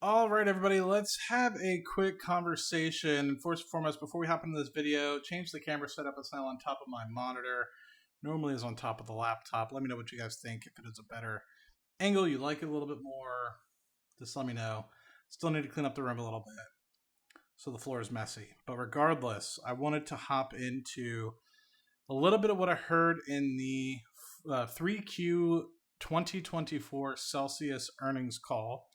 All right, everybody, let's have a quick conversation. First and foremost, before we hop into this video, change the camera setup. It's now on top of my monitor. Normally is on top of the laptop. Let me know what you guys think. If it is a better angle, you like it a little bit more, just let me know. Still need to clean up the room a little bit, so the floor is messy. But regardless, I wanted to hop into a little bit of what I heard in the 3Q 2024 Celsius earnings call.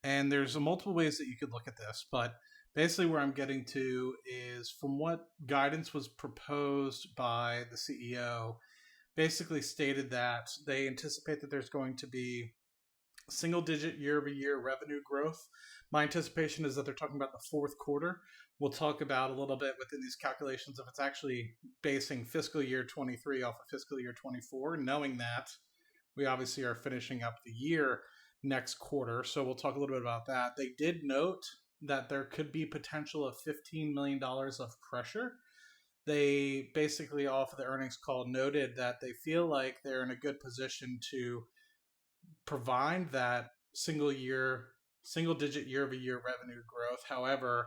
And there's multiple ways that you could look at this, but basically where I'm getting to is from what guidance was proposed by the CEO, basically stated that they anticipate that there's going to be single digit year-over-year revenue growth. My anticipation is that they're talking about the fourth quarter. We'll talk about a little bit within these calculations if it's actually basing fiscal year 23 off of fiscal year 24, knowing that we obviously are finishing up the year next quarter. So we'll talk a little bit about that. They did note that there could be potential of $15 million of pressure. They basically, off of the earnings call, noted that they feel like they're in a good position to provide that single digit year-over-year revenue growth. However,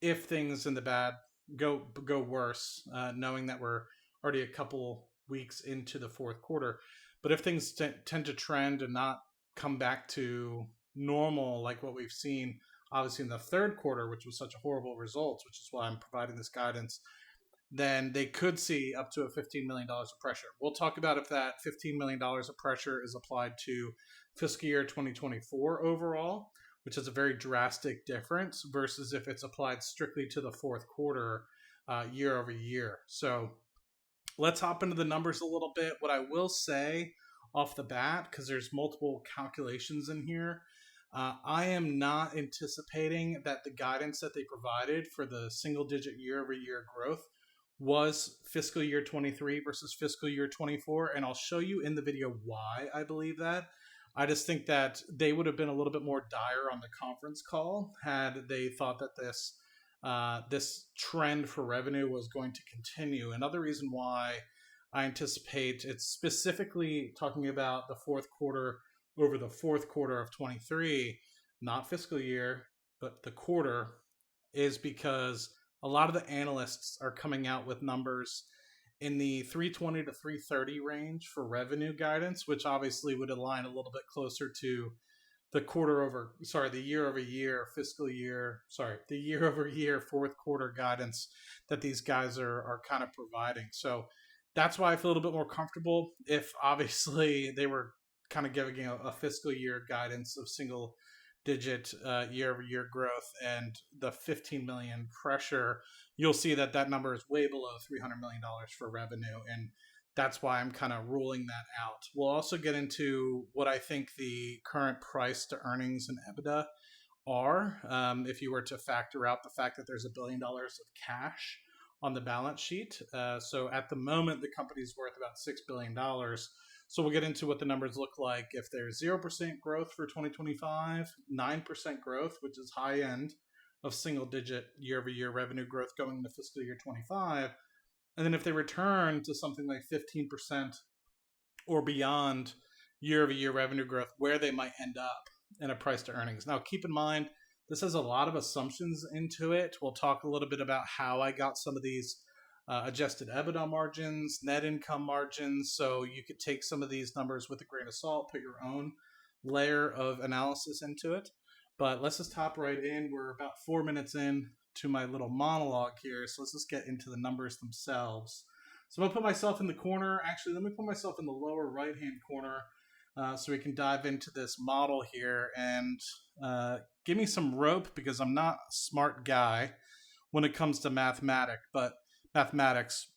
if things in the bad go worse, knowing that we're already a couple weeks into the fourth quarter, but if things tend to trend and not come back to normal like what we've seen obviously in the third quarter, which was such a horrible result, which is why I'm providing this guidance, then they could see up to a $15 million of pressure. We'll talk about if that $15 million of pressure is applied to fiscal year 2024 overall, which is a very drastic difference, versus if it's applied strictly to the fourth quarter year over year. So let's hop into the numbers a little bit. What I will say off the bat, because there's multiple calculations in here, I am not anticipating that the guidance that they provided for the single digit year over year growth was fiscal year 23 versus fiscal year 24. And I'll show you in the video why I believe that. I just think that they would have been a little bit more dire on the conference call had they thought that this trend for revenue was going to continue. Another reason why I anticipate it's specifically talking about the fourth quarter over the fourth quarter of 23, not fiscal year, but the quarter, is because a lot of the analysts are coming out with numbers in the 320 to 330 range for revenue guidance, which obviously would align a little bit closer to the the year over year the year over year fourth quarter guidance that these guys are kind of providing. So that's why I feel a little bit more comfortable if obviously they were kind of giving a fiscal year guidance of single digit year over year growth and the 15 million pressure. You'll see that that number is way below $300 million for revenue. And that's why I'm kind of ruling that out. We'll also get into what I think the current price to earnings and EBITDA are. If you were to factor out the fact that there's $1 billion of cash on the balance sheet. So at the moment, the company's worth about $6 billion. So we'll get into what the numbers look like if there's 0% growth for 2025, 9% growth, which is high end of single digit year over year revenue growth going into fiscal year 25. And then if they return to something like 15% or beyond year over year revenue growth, where they might end up in a price to earnings. Now, keep in mind, this has a lot of assumptions into it. We'll talk a little bit about how I got some of these adjusted EBITDA margins, net income margins. So you could take some of these numbers with a grain of salt, put your own layer of analysis into it. But let's just hop right in. We're about 4 minutes in to my little monologue here. So let's just get into the numbers themselves. So I'm going to put myself in the corner. Actually, let me put myself in the lower right-hand corner so we can dive into this model here and give me some rope, because I'm not a smart guy when it comes to mathematics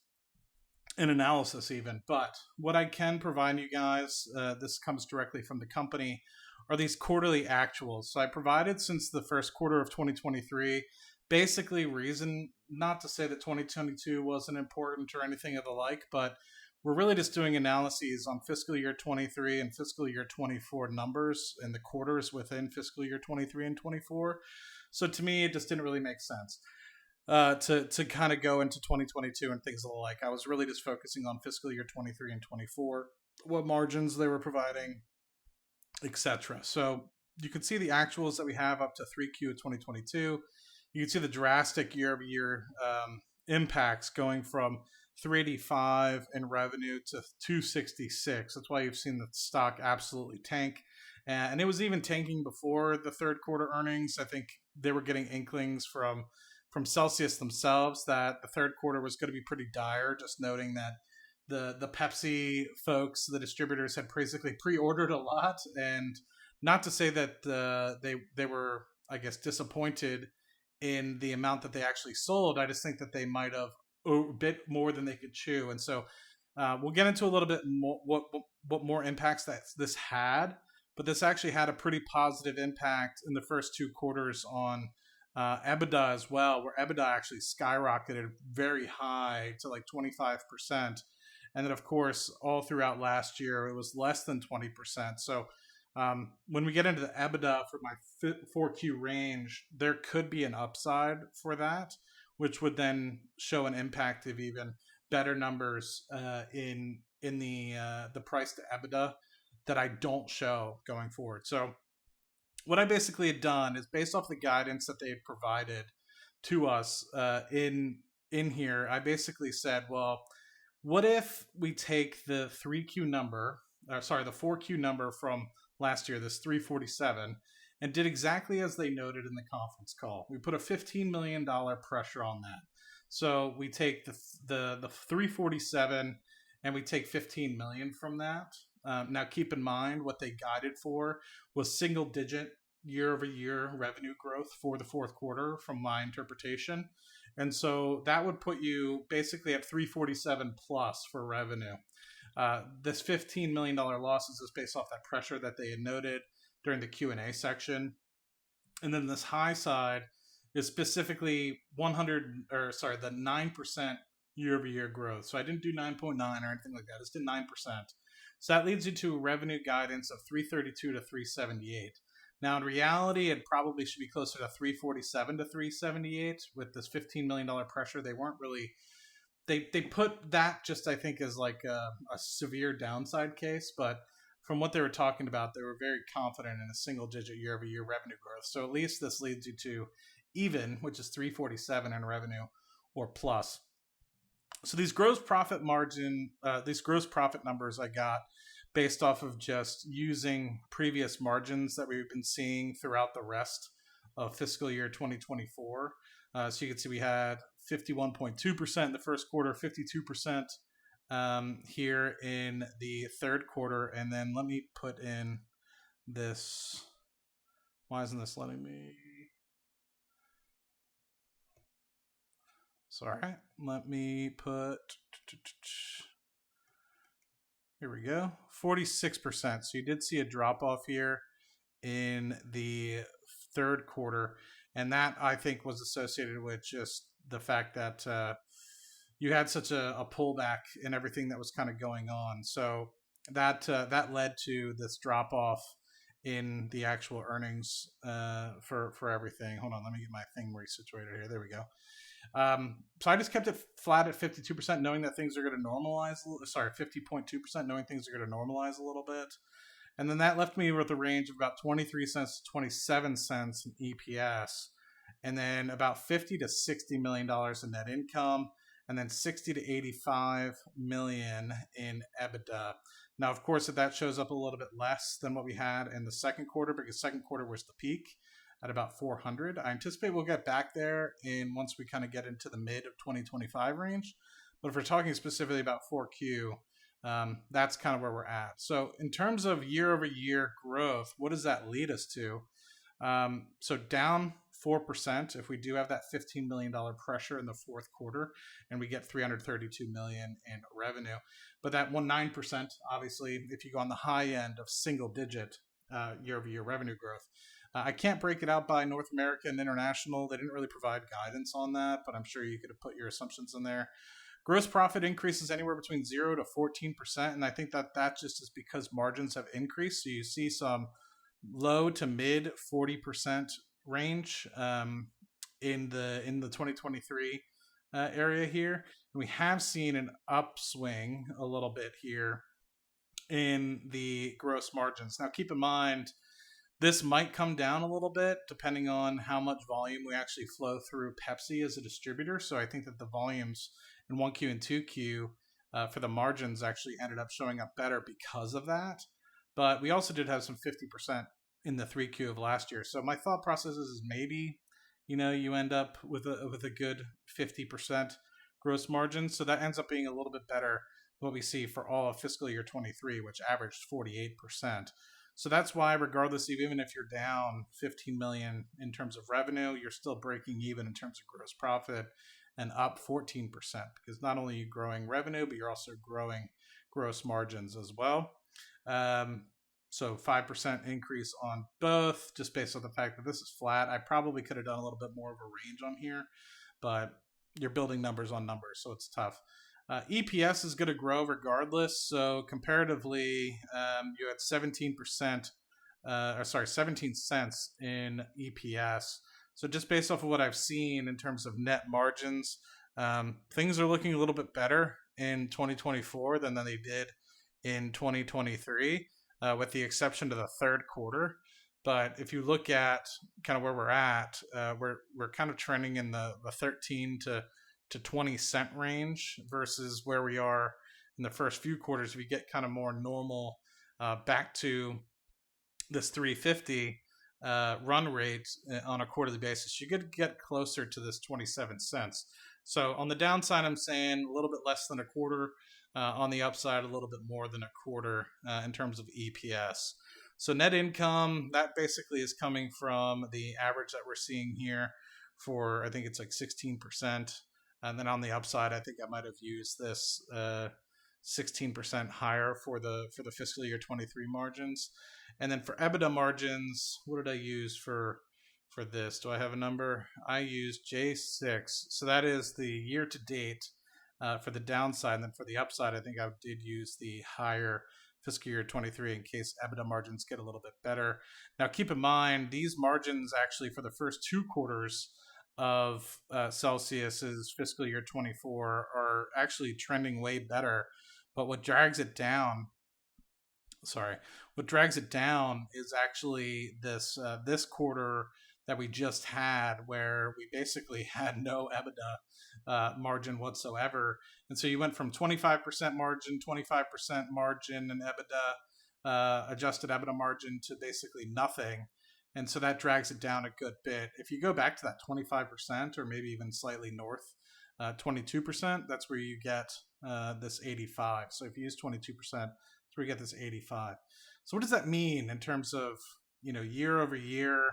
and analysis even. But what I can provide you guys, this comes directly from the company, are these quarterly actuals. So I provided since the first quarter of 2023, basically reason not to say that 2022 wasn't important or anything of the like, but we're really just doing analyses on fiscal year 23 and fiscal year 24 numbers and the quarters within fiscal year 23 and 24. So to me, it just didn't really make sense to kind of go into 2022 and things of the like. I was really just focusing on fiscal year 23 and 24, what margins they were providing, etc. So you can see the actuals that we have up to 3Q of 2022. You can see the drastic year-over-year impacts going from 385 in revenue to 266. That's why you've seen the stock absolutely tank. And it was even tanking before the third quarter earnings. I think they were getting inklings from Celsius themselves that the third quarter was going to be pretty dire, just noting that the Pepsi folks, the distributors, had basically pre-ordered a lot. And not to say that they were, I guess, disappointed in the amount that they actually sold. I just think that they might have a bit more than they could chew. And so we'll get into a little bit more what more impacts that this had. But this actually had a pretty positive impact in the first two quarters on EBITDA as well, where EBITDA actually skyrocketed very high to like 25%. And then, of course, all throughout last year, it was less than 20%. So when we get into the EBITDA for my 4Q range, there could be an upside for that, which would then show an impact of even better numbers in the price to EBITDA that I don't show going forward. So what I basically had done is, based off the guidance that they had provided to us in here, I basically said, well, what if we take the 3Q number, the 4Q number from last year, this 347, and did exactly as they noted in the conference call. We put a $15 million pressure on that. So we take the 347 and we take 15 million from that. Now, keep in mind what they guided for was single digit year-over-year revenue growth for the fourth quarter from my interpretation. And so that would put you basically at 347 plus for revenue. This $15 million losses is based off that pressure that they had noted during the Q&A section. And then this high side is specifically the 9% year-over-year growth. So I didn't do 9.9 or anything like that. I just did 9%. So that leads you to a revenue guidance of 332 to 378. Now, in reality, it probably should be closer to 347 to 378 with this $15 million pressure. They weren't really, they put that just, I think, as like a severe downside case. But from what they were talking about, they were very confident in a single digit year-over-year revenue growth. So at least this leads you to even, which is 347 in revenue, or plus. So these gross profit numbers I got based off of just using previous margins that we've been seeing throughout the rest of fiscal year 2024. So you can see we had 51.2% in the first quarter, 52% here in the third quarter. And then let me put in this. Why isn't this letting me? Sorry, let me put, here we go, 46%. So you did see a drop off here in the third quarter. And that, I think, was associated with just the fact that you had such a pullback in everything that was kind of going on. So that led to this drop off in the actual earnings for everything. Hold on, let me get my thing resituated here. There we go. So I just kept it flat at 52%, knowing that things are going to normalize. 50.2%, knowing things are going to normalize a little bit. And then that left me with a range of about 23 cents to 27 cents in EPS, and then about $50 to $60 million in net income, and then 60 to 85 million in EBITDA. Now, of course, if that shows up a little bit less than what we had in the second quarter, because second quarter was the peak at about 400. I anticipate we'll get back there once we kind of get into the mid of 2025 range. But if we're talking specifically about 4Q, that's kind of where we're at. So in terms of year-over-year growth, what does that lead us to? So down 4% if we do have that $15 million pressure in the fourth quarter and we get 332 million in revenue. But that 9%, obviously, if you go on the high end of single digit year-over-year revenue growth. I can't break it out by North America and international. They didn't really provide guidance on that, but I'm sure you could have put your assumptions in there. Gross profit increases anywhere between 0 to 14%, and I think that just is because margins have increased. So you see some low to mid 40% range in the 2023 area here. And we have seen an upswing a little bit here in the gross margins. Now, keep in mind, This might come down a little bit depending on how much volume we actually flow through Pepsi as a distributor. So I think that the volumes in 1Q and 2Q for the margins actually ended up showing up better because of that. But we also did have some 50% in the 3Q of last year. So my thought process is maybe, you end up with a good 50% gross margin. So that ends up being a little bit better than what we see for all of fiscal year 23, which averaged 48%. So that's why, regardless, even if you're down 15 million in terms of revenue, you're still breaking even in terms of gross profit and up 14%, because not only are you growing revenue, but you're also growing gross margins as well. So 5% increase on both, just based on the fact that this is flat. I probably could have done a little bit more of a range on here, but you're building numbers on numbers, so it's tough. EPS is going to grow regardless. So comparatively, you had 17%, 17 cents in EPS. So just based off of what I've seen in terms of net margins, things are looking a little bit better in 2024 than they did in 2023, with the exception to the third quarter. But if you look at kind of where we're at, we're kind of trending in the 13 to 20 cent range versus where we are in the first few quarters. We get kind of more normal back to this 350 run rate on a quarterly basis. You could get closer to this 27 cents. So on the downside, I'm saying a little bit less than a quarter. On the upside, a little bit more than a quarter in terms of EPS. So net income, that basically is coming from the average that we're seeing here for, I think it's like 16%. And then on the upside, I think I might have used this 16% higher for the fiscal year 23 margins. And then for EBITDA margins, what did I use for this? Do I have a number? I used J6. So that is the year to date for the downside. And then for the upside, I think I did use the higher fiscal year 23 in case EBITDA margins get a little bit better. Now, keep in mind, these margins actually for the first 2 quarters of Celsius's fiscal year 24 are actually trending way better. But what drags it down is actually this quarter that we just had, where we basically had no EBITDA margin whatsoever. And so you went from 25% margin, 25% margin and EBITDA, adjusted EBITDA margin, to basically nothing. And so that drags it down a good bit. If you go back to that 25%, or maybe even slightly north, 22%, that's where you get this 85. So if you use 22%, that's where you get this 85. So what does that mean in terms of, year over year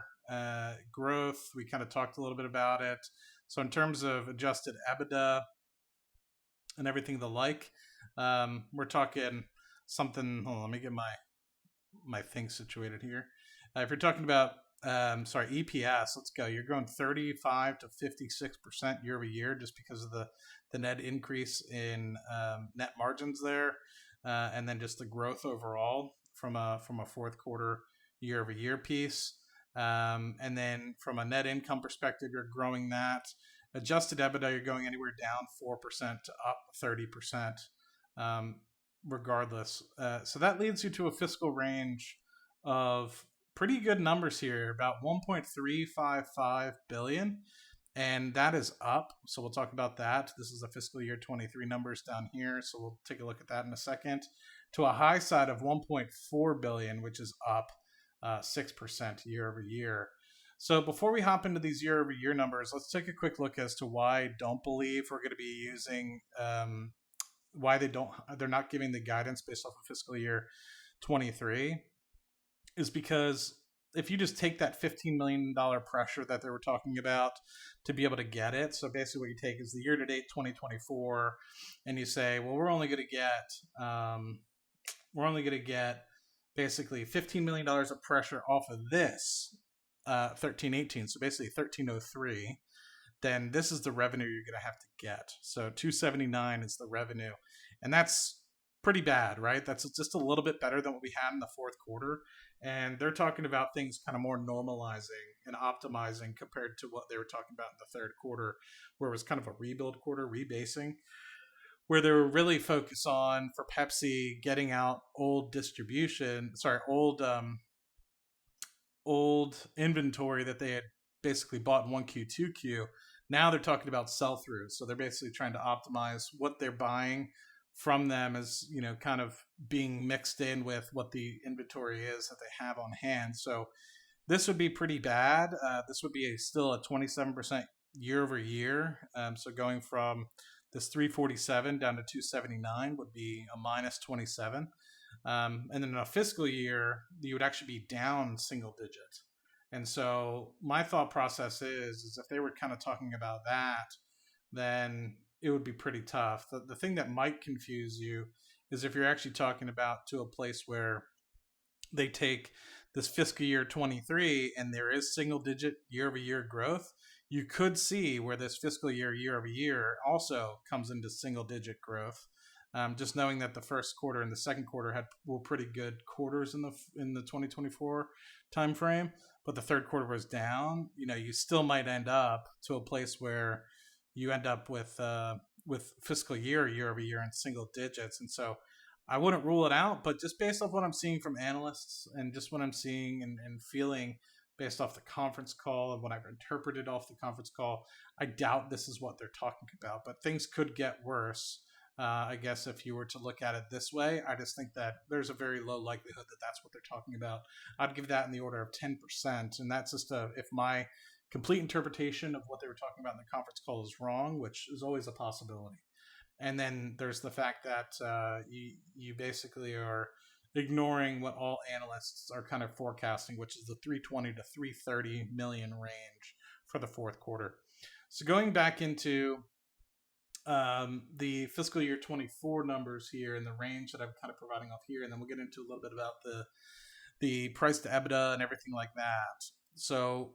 growth? We kind of talked a little bit about it. So in terms of adjusted EBITDA and everything the like, we're talking something. Hold on, let me get my thing situated here. If you're talking about, EPS, let's go. You're growing 35 to 56% year over year, just because of the net increase in net margins there, and then just the growth overall from a fourth quarter year over year piece. And then from a net income perspective, you're growing that. Adjusted EBITDA, you're going anywhere down 4% to up 30%, regardless. So that leads you to a fiscal range of pretty good numbers here, about 1.355 billion, and that is up. So we'll talk about that. This is the fiscal year 23 numbers down here, so we'll take a look at that in a second. To a high side of 1.4 billion, which is up 6% year over year. So before we hop into these year over year numbers, let's take a quick look as to why I don't believe we're going to be using, why they're not giving the guidance based off of fiscal year 23. Is because if you just take that $15 million pressure that they were talking about to be able to get it, so basically what you take is the year-to-date 2024, and you say, well, we're only going to get basically $15 million of pressure off of this 1318, so basically 1303, then this is the revenue you're going to have to get. So 279 is the revenue, and that's pretty bad, right? That's just a little bit better than what we had in the fourth quarter. And they're talking about things kind of more normalizing and optimizing compared to what they were talking about in the third quarter, where it was kind of a rebuild quarter, rebasing, where they were really focused on, for Pepsi, getting out old old inventory that they had basically bought in 1Q, 2Q. Now they're talking about sell-through. So they're basically trying to optimize what they're buying from them as, kind of being mixed in with what the inventory is that they have on hand. So this would be pretty bad. This would be still a 27% year over year. So going from this 347 down to 279 would be a minus 27. And then in a fiscal year, you would actually be down single digit. And so my thought process is if they were kind of talking about that, then it would be pretty tough. The thing that might confuse you is if you're actually talking about to a place where they take this fiscal year 23 and there is single digit year over year growth, you could see where this fiscal year over year also comes into single digit growth. Just knowing that the first quarter and the second quarter were pretty good quarters in the 2024 timeframe, but the third quarter was down. You still might end up to a place where you end up with fiscal year over year in single digits, and so I wouldn't rule it out. But just based off what I'm seeing from analysts and just what I'm seeing and feeling based off the conference call and what I've interpreted off the conference call, I doubt this is what they're talking about. But things could get worse. I guess if you were to look at it this way, I just think that there's a very low likelihood that that's what they're talking about. I'd give that in the order of 10%. And that's just if my complete interpretation of what they were talking about in the conference call is wrong, which is always a possibility. And then there's the fact that you basically are ignoring what all analysts are kind of forecasting, which is the 320 to 330 million range for the fourth quarter. So going back into the fiscal year 24 numbers here and the range that I'm kind of providing off here, and then we'll get into a little bit about the price to EBITDA and everything like that. So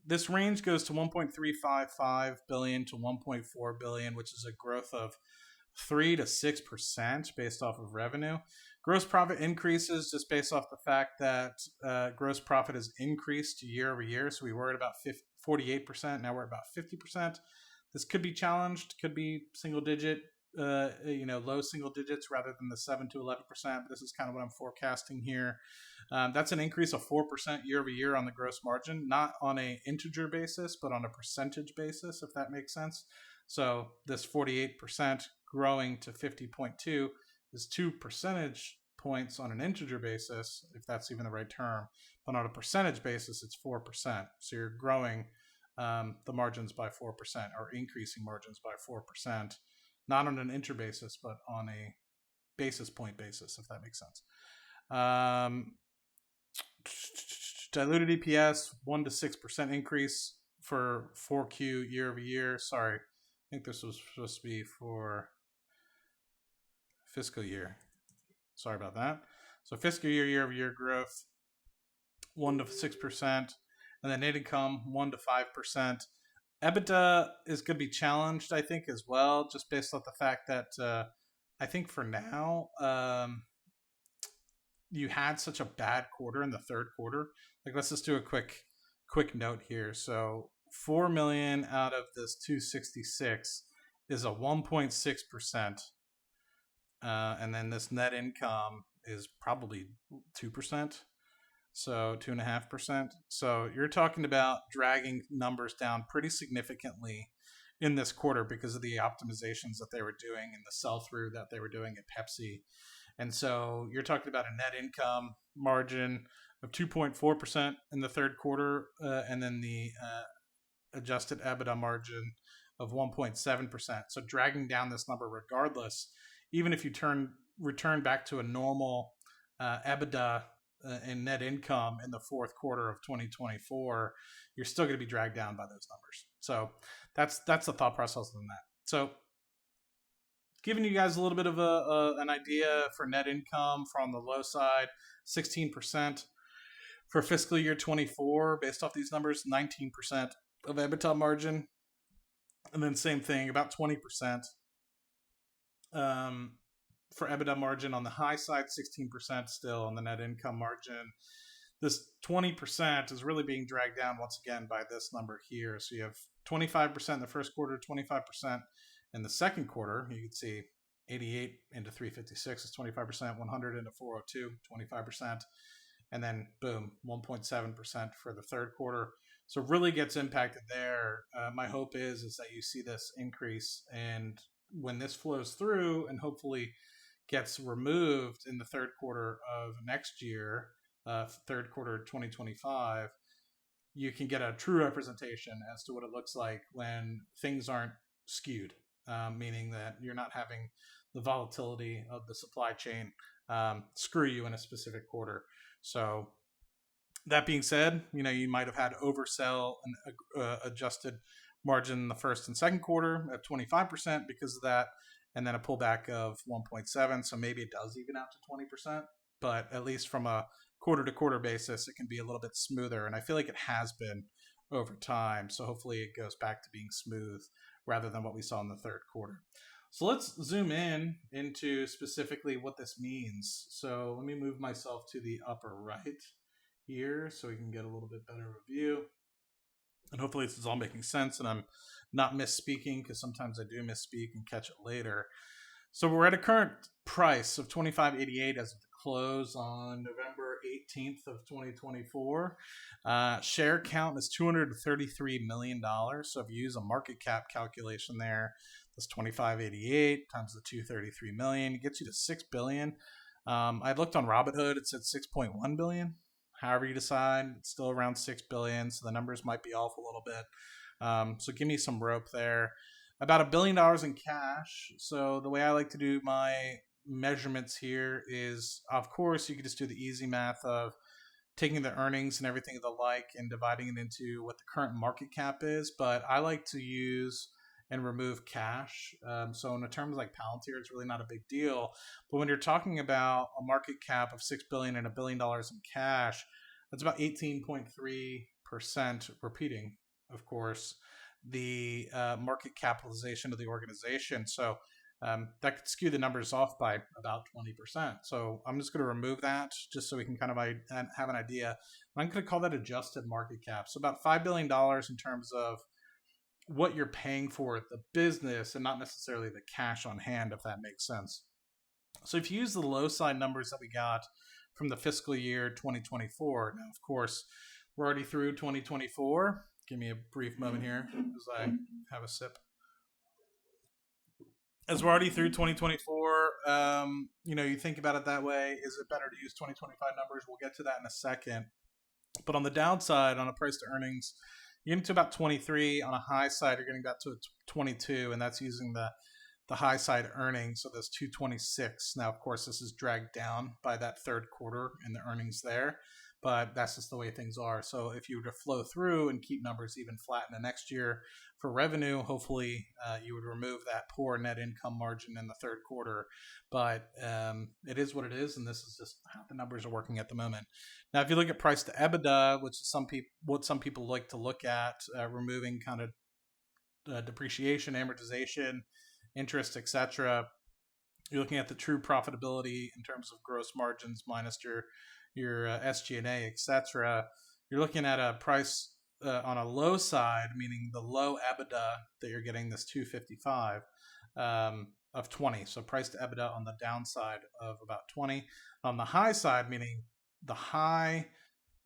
this range goes to 1.355 billion to 1.4 billion, which is a growth of 3 to 6% based off of revenue. Gross profit increases just based off the fact that gross profit has increased year over year. So we were at about 48%. Now we're at about 50%. This could be challenged, could be single digit, low single digits rather than the 7 to 11%. But this is kind of what I'm forecasting here. That's an increase of 4% year over year on the gross margin, not on an integer basis, but on a percentage basis, if that makes sense. So this 48% growing to 50.2 is 2 percentage points on an integer basis, if that's even the right term. But on a percentage basis, it's 4%. So you're growing the margins by 4% or increasing margins by 4%, not on an inter basis, but on a basis point basis, if that makes sense. Diluted EPS, 1 to 6% increase for 4Q year over year. Sorry, I think this was supposed to be for fiscal year. Sorry about that. So fiscal year over year growth, 1 to 6%. And then net income, 1 to 5%. EBITDA is going to be challenged, I think, as well, just based on the fact that I think for now, you had such a bad quarter in the third quarter. Like, let's just do a quick note here. So 4 million out of this 266 is a 1.6%. And then this net income is probably 2%. So 2.5%. So you're talking about dragging numbers down pretty significantly in this quarter because of the optimizations that they were doing and the sell-through that they were doing at Pepsi. And so you're talking about a net income margin of 2.4% in the third quarter, and then the adjusted EBITDA margin of 1.7%. So dragging down this number regardless, even if you return back to a normal EBITDA and net income in the fourth quarter of 2024, you're still going to be dragged down by those numbers. So that's the thought process on that. So giving you guys a little bit of an idea for net income from the low side, 16% for fiscal year 24 based off these numbers, 19% of EBITDA margin, and then same thing, about 20% for EBITDA margin on the high side, 16% still on the net income margin. This 20% is really being dragged down once again by this number here. So you have 25% in the first quarter, 25% in the second quarter. You can see 88 into 356 is 25%, 100 into 402, 25%. and then boom, 1.7% for the third quarter. So really gets impacted there. My hope is that you see this increase, and when this flows through and hopefully gets removed in the third quarter of next year, third quarter 2025, you can get a true representation as to what it looks like when things aren't skewed, meaning that you're not having the volatility of the supply chain screw you in a specific quarter. So that being said, you might have had oversell and adjusted margin in the first and second quarter at 25% because of that, and then a pullback of 1.7. So maybe it does even out to 20%, but at least from a quarter to quarter basis, it can be a little bit smoother. And I feel like it has been over time. So hopefully it goes back to being smooth rather than what we saw in the third quarter. So let's zoom in into specifically what this means. So let me move myself to the upper right here so we can get a little bit better of a view. And hopefully this is all making sense and I'm not misspeaking, because sometimes I do misspeak and catch it later. So we're at a current price of $25.88 as of the close on November 18th of 2024. Share count is $233 million. So if you use a market cap calculation there, that's $25.88 times the $233 million. It gets you to $6 billion. I looked on Robinhood, it said $6.1 billion. However you decide, it's still around $6 billion, so the numbers might be off a little bit. So give me some rope there. About $1 billion in cash. So the way I like to do my measurements here is, of course, you could just do the easy math of taking the earnings and everything of the like and dividing it into what the current market cap is. But I like to use and remove cash. So in terms like Palantir, it's really not a big deal. But when you're talking about a market cap of $6 billion and $1 billion in cash, that's about 18.3% repeating, of course, the market capitalization of the organization. So that could skew the numbers off by about 20%. So I'm just going to remove that just so we can kind of have an idea. And I'm going to call that adjusted market cap. So about $5 billion in terms of what you're paying for the business and not necessarily the cash on hand, if that makes sense. So if you use the low side numbers that we got from the fiscal year 2024, now, of course, we're already through 2024. Give me a brief moment here as I have a sip. As we're already through 2024, you think about it that way. Is it better to use 2025 numbers? We'll get to that in a second. But on the downside, on a price to earnings, you're getting to about 23. On a high side, you're getting back to 22, and that's using the high side earnings, so that's 226. Now, of course, this is dragged down by that third quarter and the earnings there, but that's just the way things are. So if you were to flow through and keep numbers even flat in the next year for revenue, hopefully you would remove that poor net income margin in the third quarter. But it is what it is, and this is just how the numbers are working at the moment. Now, if you look at price to EBITDA, which is what some people like to look at, removing kind of depreciation, amortization, interest, etc., you're looking at the true profitability in terms of gross margins minus your SG&A, etc. You're looking at a price on a low side, meaning the low EBITDA that you're getting this 255 of 20. So price to EBITDA on the downside of about 20. On the high side, meaning the high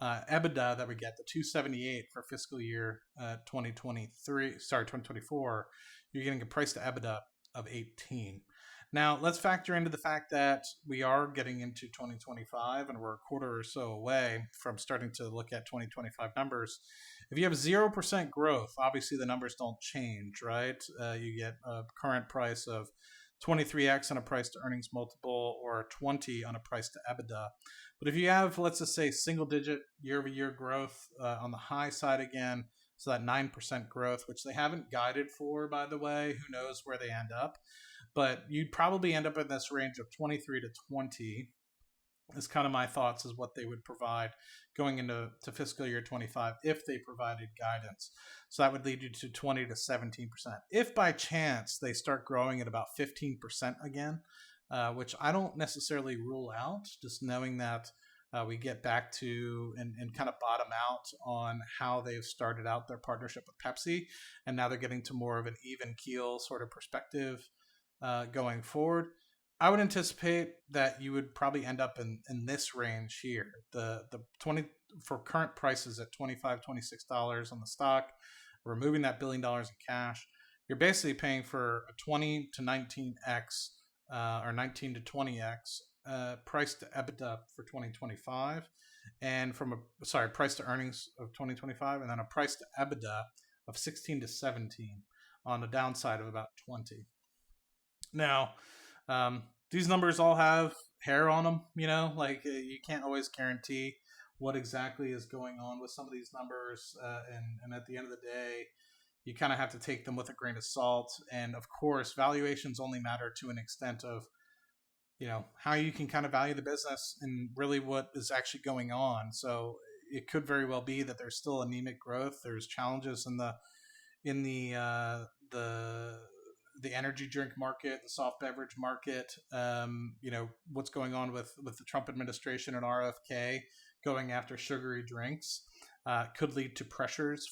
EBITDA that we get, the 278 for fiscal year 2024, you're getting a price to EBITDA of 18. Now, let's factor into the fact that we are getting into 2025 and we're a quarter or so away from starting to look at 2025 numbers. If you have 0% growth, obviously the numbers don't change, right? You get a current price of 23x on a price to earnings multiple or 20 on a price to EBITDA. But if you have, let's just say, single digit year-over-year growth on the high side again, so that 9% growth, which they haven't guided for, by the way, who knows where they end up. But you'd probably end up in this range of 23 to 20 is kind of my thoughts is what they would provide going into fiscal year 25 if they provided guidance. So that would lead you to 20 to 17%. If by chance they start growing at about 15% again, which I don't necessarily rule out, just knowing that we get back to and kind of bottom out on how they've started out their partnership with Pepsi, and now they're getting to more of an even keel sort of perspective going forward. I would anticipate that you would probably end up in this range here. The 20 for current prices at $25, $26 on the stock, removing that $1 billion in cash, you're basically paying for a 20 to 19x or 19 to 20x price to EBITDA for 2025, and from a price to earnings of 2025, and then a price to EBITDA of 16 to 17 on the downside of about 20. Now, these numbers all have hair on them, like you can't always guarantee what exactly is going on with some of these numbers. And at the end of the day, you kind of have to take them with a grain of salt. And of course, valuations only matter to an extent of, how you can kind of value the business and really what is actually going on. So it could very well be that there's still anemic growth. There's challenges in the energy drink market, the soft beverage market. What's going on with the Trump administration and RFK going after sugary drinks could lead to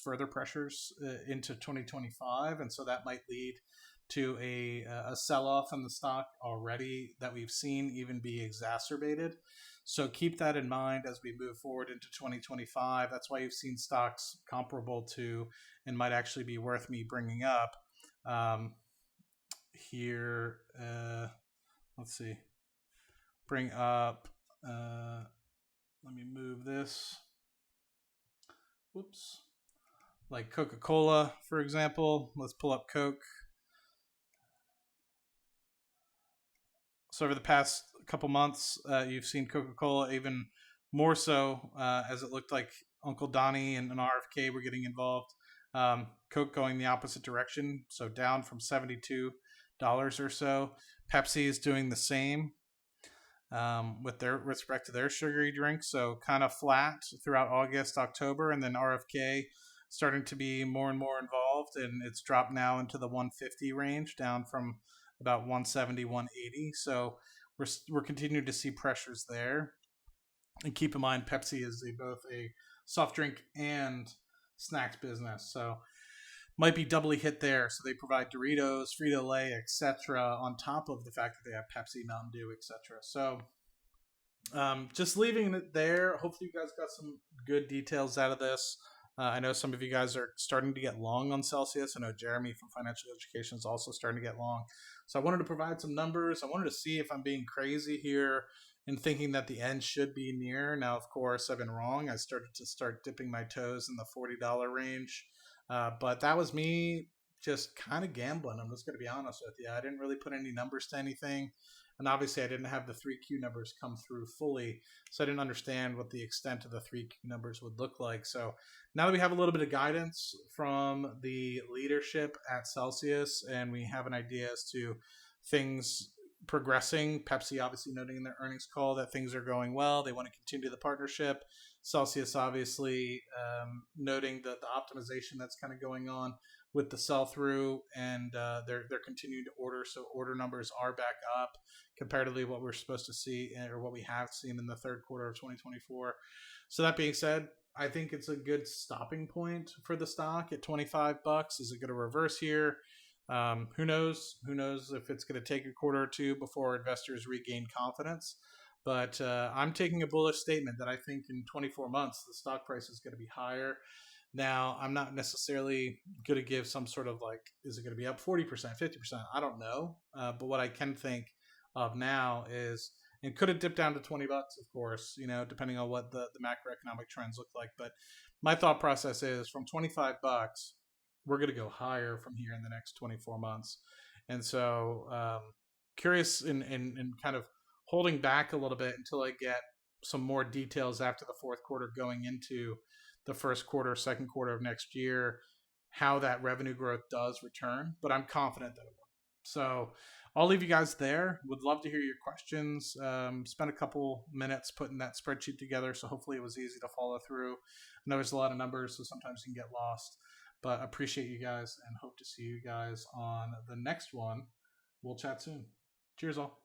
further pressures into 2025, and so that might lead to a sell-off in the stock already that we've seen even be exacerbated. So keep that in mind as we move forward into 2025. That's why you've seen stocks comparable to, and might actually be worth me bringing up here. Let's see. Bring up. Let me move this. Whoops. Like Coca-Cola, for example. Let's pull up Coke. So over the past couple months, you've seen Coca-Cola even more so as it looked like Uncle Donnie and RFK were getting involved. Coke going the opposite direction, so down from $72 or so. Pepsi is doing the same with respect to their sugary drinks, so kind of flat throughout August, October, and then RFK starting to be more and more involved, and it's dropped now into the 150 range, down from about 170, 180. So we're continuing to see pressures there. And keep in mind, Pepsi is both a soft drink and snacks business, so might be doubly hit there. So they provide Doritos, Frito-Lay, etc., on top of the fact that they have Pepsi, Mountain Dew, etc. So just leaving it there. Hopefully you guys got some good details out of this. I know some of you guys are starting to get long on Celsius. I know Jeremy from Financial Education is also starting to get long. So I wanted to provide some numbers. I wanted to see if I'm being crazy here and thinking that the end should be near. Now, of course, I've been wrong. I started to dipping my toes in the $40 range. But that was me just kind of gambling. I'm just going to be honest with you. I didn't really put any numbers to anything. And obviously, I didn't have the 3Q numbers come through fully. So I didn't understand what the extent of the 3Q numbers would look like. So now that we have a little bit of guidance from the leadership at Celsius and we have an idea as to things progressing, Pepsi obviously noting in their earnings call that things are going well. They want to continue the partnership. Celsius obviously noting the optimization that's kind of going on with the sell-through, and they're continuing to order. So order numbers are back up comparatively what we're supposed to see, or what we have seen in the third quarter of 2024. So that being said, I think it's a good stopping point for the stock at $25. Is it going to reverse here? Who knows? Who knows if it's going to take a quarter or two before investors regain confidence? But I'm taking a bullish statement that I think in 24 months, the stock price is going to be higher. Now, I'm not necessarily going to give some sort of like, is it going to be up 40%, 50%? I don't know. But what I can think of now is, and could it dip down to $20, of course, depending on what the macroeconomic trends look like. But my thought process is from $25, we're going to go higher from here in the next 24 months. And so curious in kind of holding back a little bit until I get some more details after the fourth quarter going into the first quarter, second quarter of next year, how that revenue growth does return. But I'm confident that it will. So I'll leave you guys there. Would love to hear your questions. Spent a couple minutes putting that spreadsheet together, so hopefully it was easy to follow through. I know there's a lot of numbers, so sometimes you can get lost. But appreciate you guys and hope to see you guys on the next one. We'll chat soon. Cheers all.